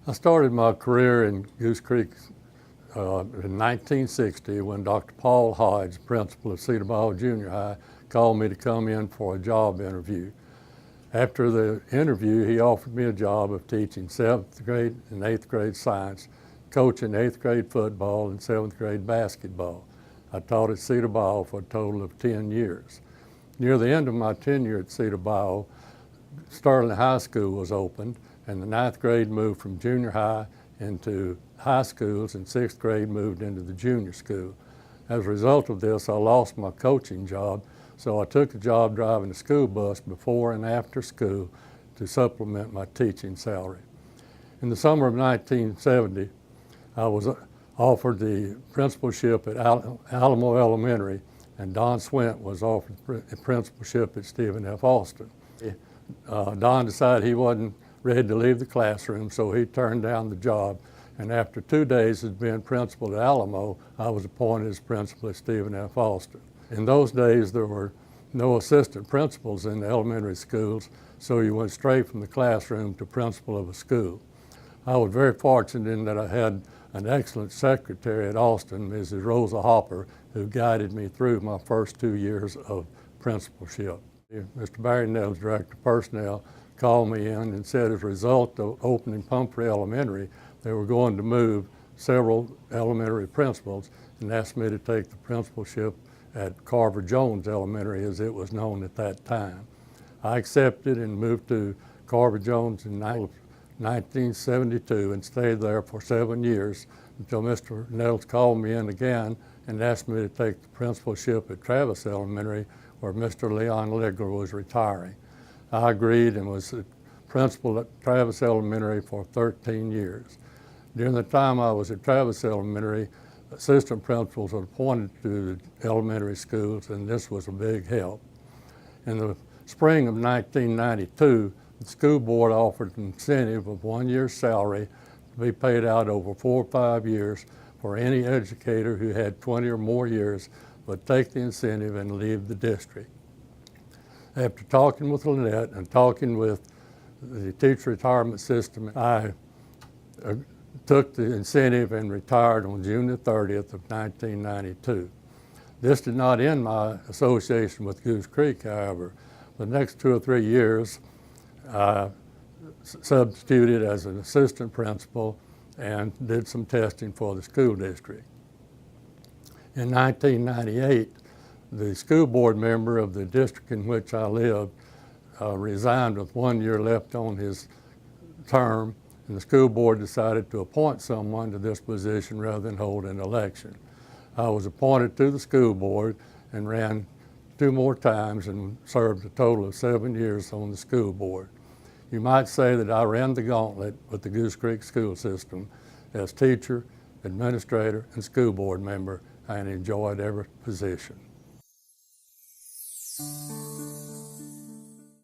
I started my career in Goose Creek in 1960 when Dr. Paul Hodge, principal of Cedar Bayou Junior High, called me to come in for a job interview. After the interview, he offered me a job of teaching 7th grade and 8th grade science, coaching 8th grade football and 7th grade basketball. I taught at Cedar Bayou for a total of 10 years. Near the end of my tenure at Cedar Bayou, Sterling High School was opened, and the 9th grade moved from junior high into high schools, and 6th grade moved into the junior school. As a result of this, I lost my coaching job, so I took a job driving a school bus before and after school to supplement my teaching salary. In the summer of 1970, I was offered the principalship at Alamo Elementary, and Don Swint was offered the principalship at Stephen F. Austin. Don decided he wasn't ready to leave the classroom, so he turned down the job, and after 2 days as being principal at Alamo, I was appointed as principal at Stephen F. Austin. In those days, there were no assistant principals in the elementary schools, so you went straight from the classroom to principal of a school. I was very fortunate in that I had an excellent secretary at Austin, Mrs. Rosa Hopper, who guided me through my first 2 years of principalship. Mr. Barry Nettles, Director of Personnel, called me in and said as a result of opening Pumphrey Elementary, they were going to move several elementary principals and asked me to take the principalship at Carver Jones Elementary, as it was known at that time. I accepted and moved to Carver Jones in 1972 and stayed there for 7 years until Mr. Nettles called me in again and asked me to take the principalship at Travis Elementary, where Mr. Leon Ligler was retiring. I agreed and was the principal at Travis Elementary for 13 years. During the time I was at Travis Elementary, assistant principals were appointed to the elementary schools, and this was a big help. In the spring of 1992, the school board offered an incentive of 1 year's salary to be paid out over 4 or 5 years for any educator who had 20 or more years would take the incentive and leave the district. After talking with Lynette and talking with the teacher retirement system, I took the incentive and retired on June the 30th of 1992. This did not end my association with Goose Creek, however. The next 2 or 3 years, I substituted as an assistant principal and did some testing for the school district. In 1998, the school board member of the district in which I lived resigned with 1 year left on his term, and the school board decided to appoint someone to this position rather than hold an election. I was appointed to the school board and ran 2 more times and served a total of 7 years on the school board. You might say that I ran the gauntlet with the Goose Creek school system as teacher, administrator, and school board member, and enjoyed every position.